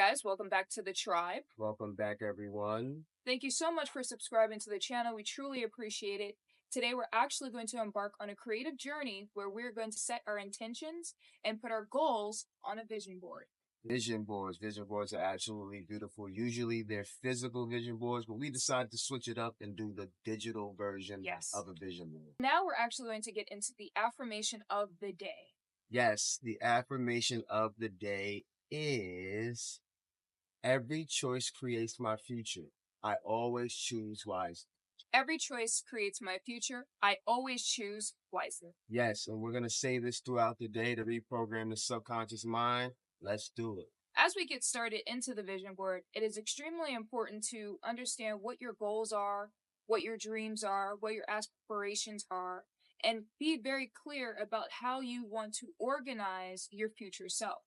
guys, welcome back to the tribe. Welcome back, everyone. Thank you so much for subscribing to the channel. We truly appreciate it. Today, we're actually going to embark on a creative journey where we're going to set our intentions and put our goals on a vision board. Vision boards. Vision boards are absolutely beautiful. Usually they're physical vision boards, but we decided to switch it up and do the digital version of a vision board. Now we're actually going to get into the affirmation of the day. Yes, the affirmation of the day is: every choice creates my future. I always choose wisely. Every choice creates my future. I always choose wisely. Yes, and we're going to say this throughout the day to reprogram the subconscious mind. Let's do it. As we get started into the vision board, it is extremely important to understand what your goals are, what your dreams are, what your aspirations are, and be very clear about how you want to organize your future self.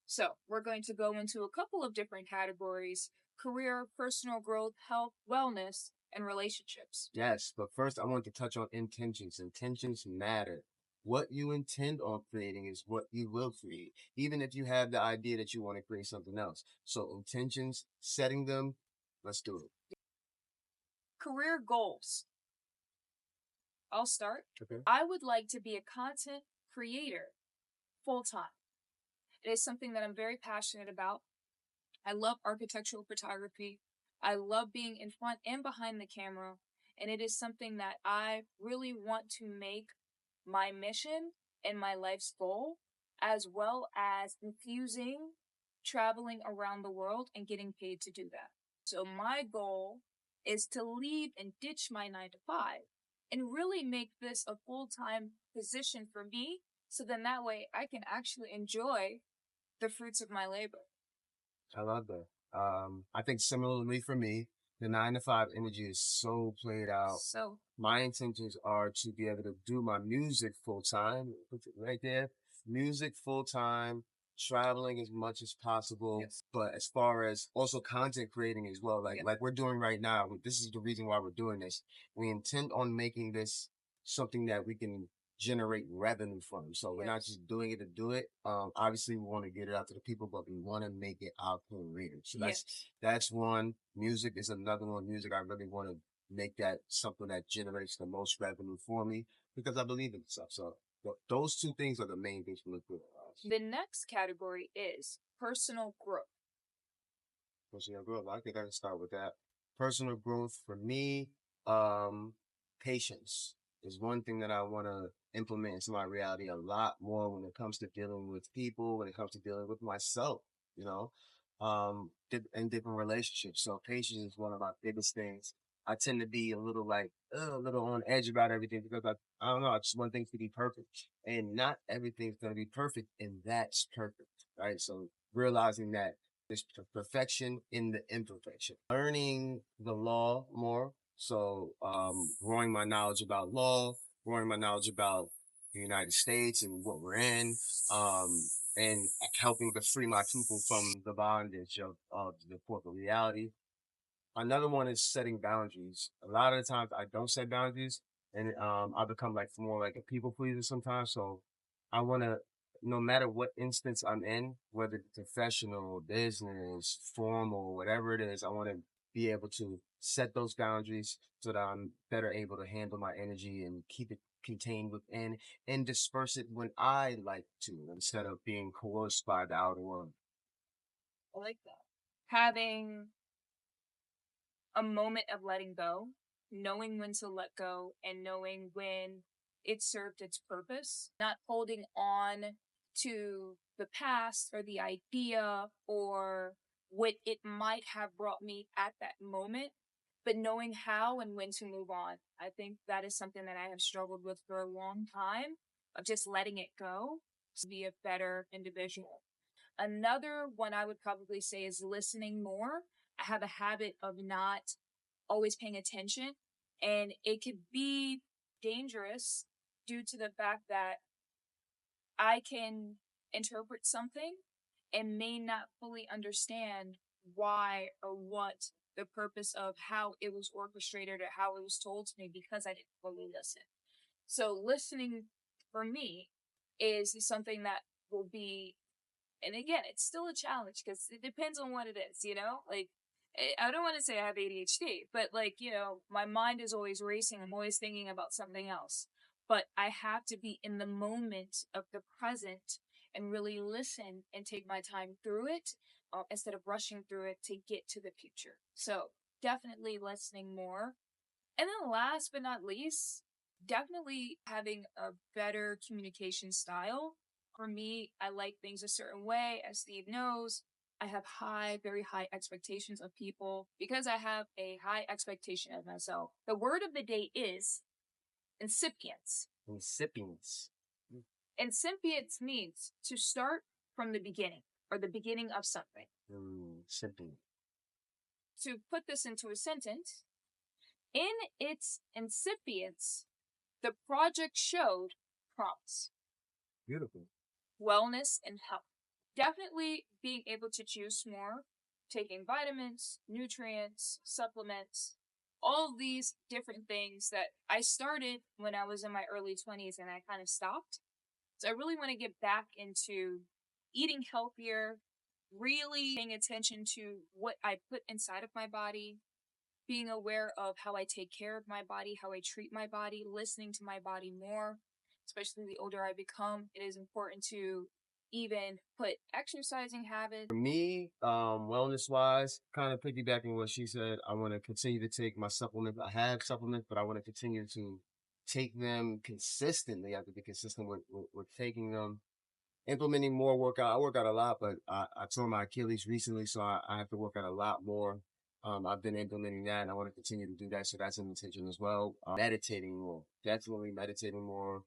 So we're going to go into a couple of different categories: career, personal growth, health, wellness, and relationships. Yes, but first I want to touch on intentions. Intentions matter. What you intend on creating is what you will create, even if you have the idea that you want to create something else. So intentions, setting them, let's do it. Career goals. I'll start. Okay. I would like to be a content creator full-time. It is something that I'm very passionate about. I love architectural photography. I love being in front and behind the camera. And it is something that I really want to make my mission and my life's goal, as well as infusing traveling around the world and getting paid to do that. So my goal is to leave and ditch my 9-to-5 and really make this a full-time position for me. So then that way I can actually enjoy the fruits of my labor. I love that. I think similarly for me, the 9-to-5 energy is so played out. So my intentions are to be able to do my music full time. Put it right there. Music full time, traveling as much as possible. Yes. But as far as also content creating as well, like we're doing right now, this is the reason why we're doing this. We intend on making this something that we can generate revenue from. So we're not just doing it to do it. Obviously we want to get it out to the people, but we want to make it our career. So that's one. Music is another one. Music, I really want to make that something that generates the most revenue for me because I believe in stuff. So those two things are the main things we look for. The next category is personal growth. Personal growth. I think I can start with that. Personal growth for me, patience is one thing that I want to implement into my reality a lot more when it comes to dealing with people, when it comes to dealing with myself, in different relationships. So patience is one of my biggest things. I tend to be a little on edge about everything because I don't know, I just want things to be perfect, and not everything's going to be perfect, and that's perfect, right? So realizing that there's perfection in the imperfection, learning the law more. So, growing my knowledge about law, growing my knowledge about the United States and what we're in, and helping to free my people from the bondage of the corporate reality. Another one is setting boundaries. A lot of the times I don't set boundaries, and I become more like a people pleaser sometimes. So I want to, no matter what instance I'm in, whether it's professional, business, formal, whatever it is, I want to be able to set those boundaries so that I'm better able to handle my energy and keep it contained within and disperse it when I like to, instead of being coerced by the outer world. I like that. Having a moment of letting go, knowing when to let go, and knowing when it served its purpose, not holding on to the past or the idea or what it might have brought me at that moment, but knowing how and when to move on. I think that is something that I have struggled with for a long time, of just letting it go to be a better individual. Another one I would probably say is listening more. I have a habit of not always paying attention, and it could be dangerous due to the fact that I can interpret something and may not fully understand why or what the purpose of how it was orchestrated or how it was told to me because I didn't fully listen. So listening for me is something that will be And again, it's still a challenge because it depends on what it is, you know? Like, I don't want to say I have ADHD, but like, you know, my mind is always racing. I'm always thinking about something else. But I have to be in the moment of the present and really listen and take my time through it instead of rushing through it to get to the future. So definitely listening more. And then last but not least, definitely having a better communication style. For me, I like things a certain way, as Steve knows. I have very high expectations of people because I have a high expectation of myself. The word of the day is incipience. Incipience. Incipience means to start from the beginning or the beginning of something. Incipient. To put this into a sentence, in its incipience, the project showed promise, Beautiful. wellness, and health. Definitely being able to juice more, taking vitamins, nutrients, supplements, all of these different things that I started when I was in my early 20s and I kind of stopped. So I really want to get back into eating healthier, really paying attention to what I put inside of my body, being aware of how I take care of my body, how I treat my body, listening to my body more. Especially the older I become, it is important to even put exercising habits. For me, wellness wise, kind of piggybacking what she said, I want to continue to take my supplements. I have supplements, but I want to continue to take them consistently. I have to be consistent with taking them. Implementing more workout. I work out a lot, but I tore my Achilles recently, so I have to work out a lot more. I've been implementing that, and I want to continue to do that. So that's an intention as well. Meditating more, definitely meditating more.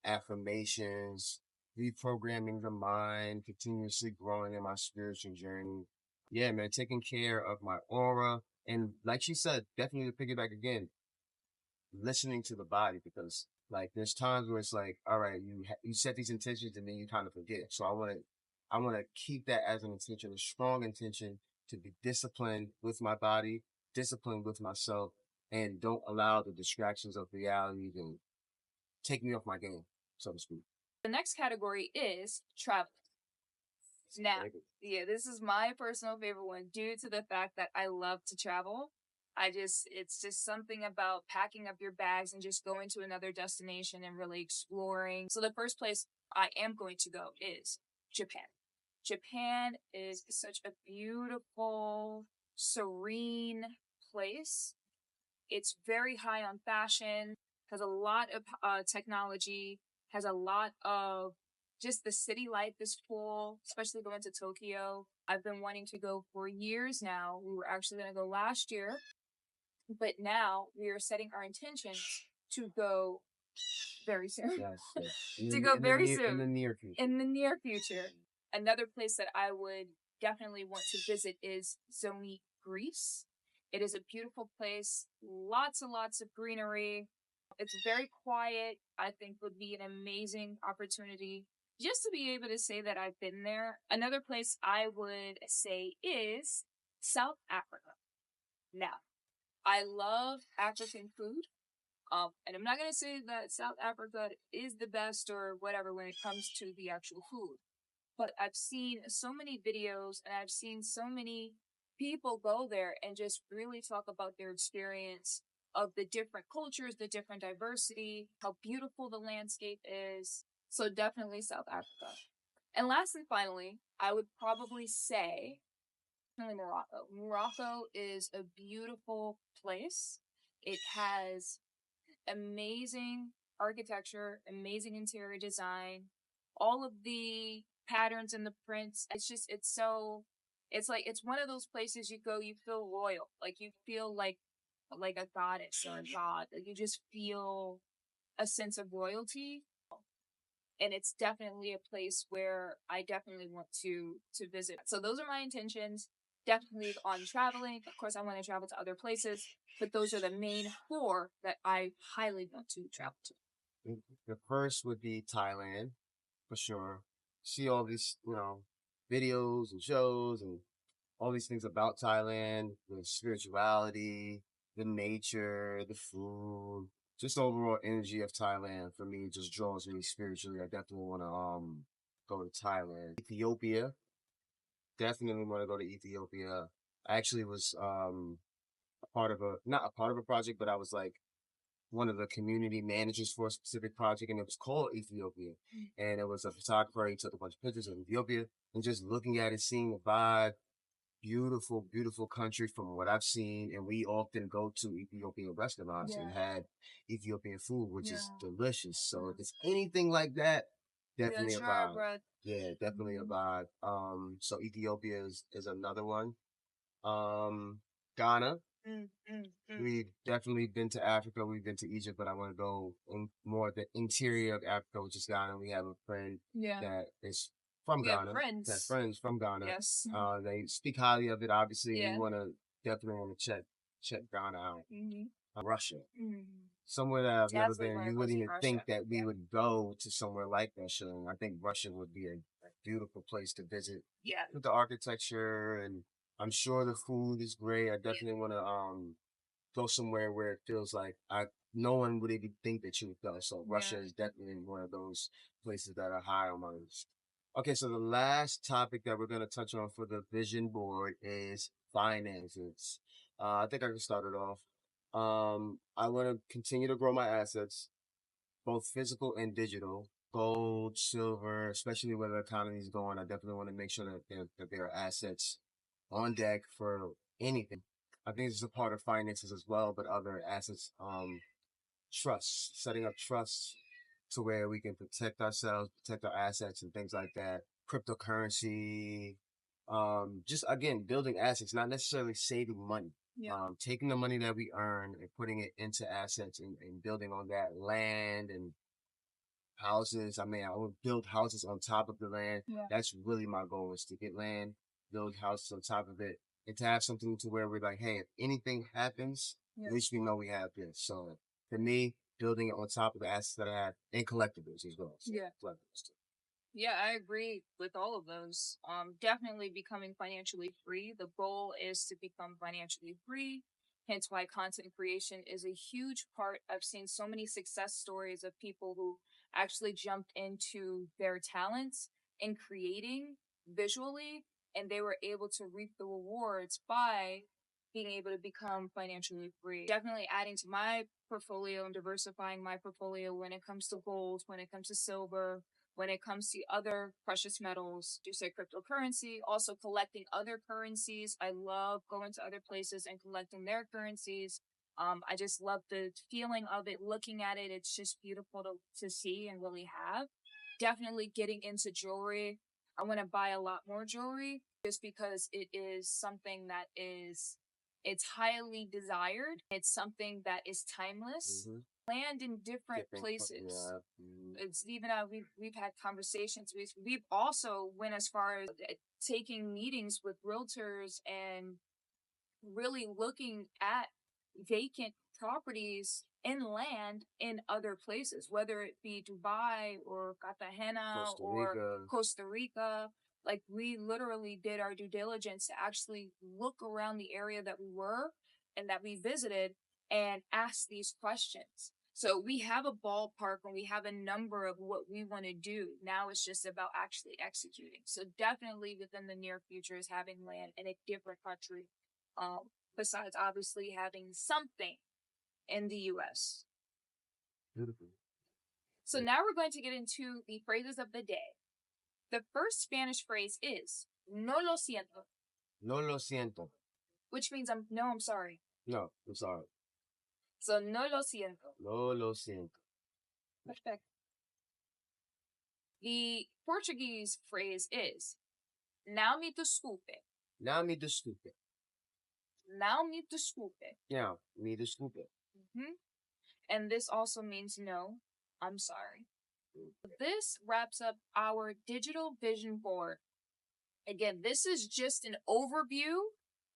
Affirmations, reprogramming the mind, continuously growing in my spiritual journey. Yeah, man, taking care of my aura, and like she said, definitely to piggyback again, listening to the body, because like there's times where it's like, all right, you set these intentions and then you kind of forget. So I want to keep that as an intention, a strong intention to be disciplined with my body, disciplined with myself, and don't allow the distractions of reality to take me off my game, so to speak. The next category is traveling. Now, yeah, this is my personal favorite one due to the fact that I love to travel. It's just something about packing up your bags and just going to another destination and really exploring. So the first place I am going to go is Japan. Japan is such a beautiful, serene place. It's very high on fashion, has a lot of technology, has a lot of just the city life is cool, especially going to Tokyo. I've been wanting to go for years now. We were actually going to go last year, but now we are setting our intentions to go very soon. Yes, yes. To go very in soon. the near future. In the near future. Another place that I would definitely want to visit is Zoni, Greece. It is a beautiful place, lots and lots of greenery. It's very quiet. I think would be an amazing opportunity just to be able to say that I've been there. Another place I would say is South Africa. Now, I love African food. And I'm not going to say that South Africa is the best or whatever when it comes to the actual food. But I've seen so many videos and I've seen so many people go there and just really talk about their experience of the different cultures, the different diversity, how beautiful the landscape is. So definitely South Africa. And last and finally, I would probably say Morocco. Morocco is a beautiful place. It has amazing architecture, amazing interior design, all of the patterns and the prints. It's one of those places you go, you feel royal. Like you feel like a goddess or a god. Like you just feel a sense of royalty. And it's definitely a place where I definitely want to visit. So those are my intentions. Definitely on traveling. Of course, I want to travel to other places, but those are the main 4 that I highly want to travel to. The first would be Thailand, for sure. See all these, videos and shows and all these things about Thailand, the spirituality, the nature, the food, just overall energy of Thailand for me just draws me spiritually. I definitely want to go to Thailand. Ethiopia, definitely want to go to Ethiopia. I actually was not a part of a project, but I was like one of the community managers for a specific project, and it was called Ethiopia. And it was a photographer. He took a bunch of pictures of Ethiopia, and just looking at it, seeing the vibe, beautiful, beautiful country from what I've seen. And we often go to Ethiopian restaurants and had Ethiopian food, which is delicious. So if it's anything like that, definitely a vibe. Yeah, definitely a vibe. So Ethiopia is another one. Ghana. We've definitely been to Africa. We've been to Egypt, but I want to go in more the interior of Africa, which is Ghana. We have a friend that is from Ghana. That's friends from Ghana. Yes. They speak highly of it. Obviously, we definitely want to check Ghana out. Russia, somewhere that I've never been. You wouldn't even think that we would go to somewhere like Russia. And I think Russia would be a beautiful place to visit. Yeah. With the architecture, and I'm sure the food is great. I definitely want to go somewhere where it feels like no one would even think that you would go. So Russia is definitely one of those places that are high on my list. Okay, so the last topic that we're going to touch on for the vision board is finances. I think I can start it off. I want to continue to grow my assets, both physical and digital. Gold, silver, especially where the economy is going. I definitely want to make sure that there are assets on deck for anything. I think this is a part of finances as well, but other assets, trust, setting up trust to where we can protect ourselves, protect our assets and things like that. Cryptocurrency, just again, building assets, not necessarily saving money. Taking the money that we earn and putting it into assets and building on that land and houses. I mean, I would build houses on top of the land. That's really my goal, is to get land, build houses on top of it, and to have something to where we're like, hey, if anything happens, at least we know we have this. So for me, building it on top of the assets that I have, and collectibles as well. So collectibles too. Yeah, I agree with all of those. Definitely becoming financially free. The goal is to become financially free. Hence why content creation is a huge part. I've seen so many success stories of people who actually jumped into their talents in creating visually, and they were able to reap the rewards by being able to become financially free. Definitely adding to my portfolio and diversifying my portfolio when it comes to gold, when it comes to silver, when it comes to other precious metals, do say cryptocurrency, also collecting other currencies. I love going to other places and collecting their currencies. I just love the feeling of it, looking at it. It's just beautiful to see and really have. Definitely getting into jewelry. I want to buy a lot more jewelry just because it is something that it's highly desired. It's something that is timeless. Land in different places. It's even we've had conversations. We've also went as far as taking meetings with realtors and really looking at vacant properties in land in other places, whether it be Dubai or Cartagena or Costa Rica. Like, we literally did our due diligence to actually look around the area that we were and that we visited and ask these questions. So we have a ballpark and we have a number of what we want to do. Now it's just about actually executing. So definitely within the near future is having land in a different country, besides obviously having something in the U.S. Beautiful. So now we're going to get into the phrases of the day. The first Spanish phrase is no lo siento. No lo siento. Which means I'm sorry. No, I'm sorry. So no lo siento. No lo siento. Perfect. The Portuguese phrase is não me desculpe. Now me desculpe. Now me desculpe. Yeah, me desculpe. And this also means no, I'm sorry. This wraps up our digital vision board. Again, this is just an overview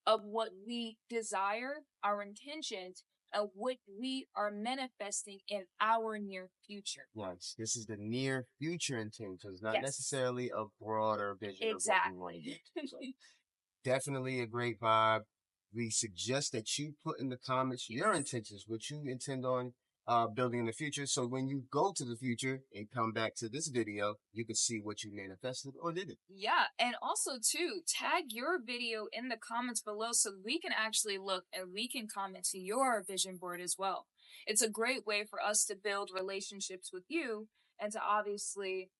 of what we desire, our intentions, and what we are manifesting in our near future. Yes, this is the near future intentions, not necessarily a broader vision of what we want to get. So, definitely a great vibe. We suggest that you put in the comments your intentions, what you intend on building in the future. So when you go to the future and come back to this video, you can see what you manifested or didn't. Yeah, and also too, tag your video in the comments below so we can actually look and we can comment to your vision board as well. It's a great way for us to build relationships with you and to obviously,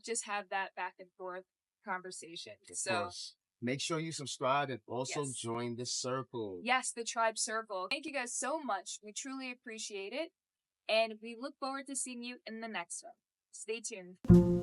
just have that back and forth conversation. Of So, course. Make sure you subscribe and also yes. join the circle. Yes, the tribe circle. Thank you guys so much. We truly appreciate it. And we look forward to seeing you in the next one. Stay tuned.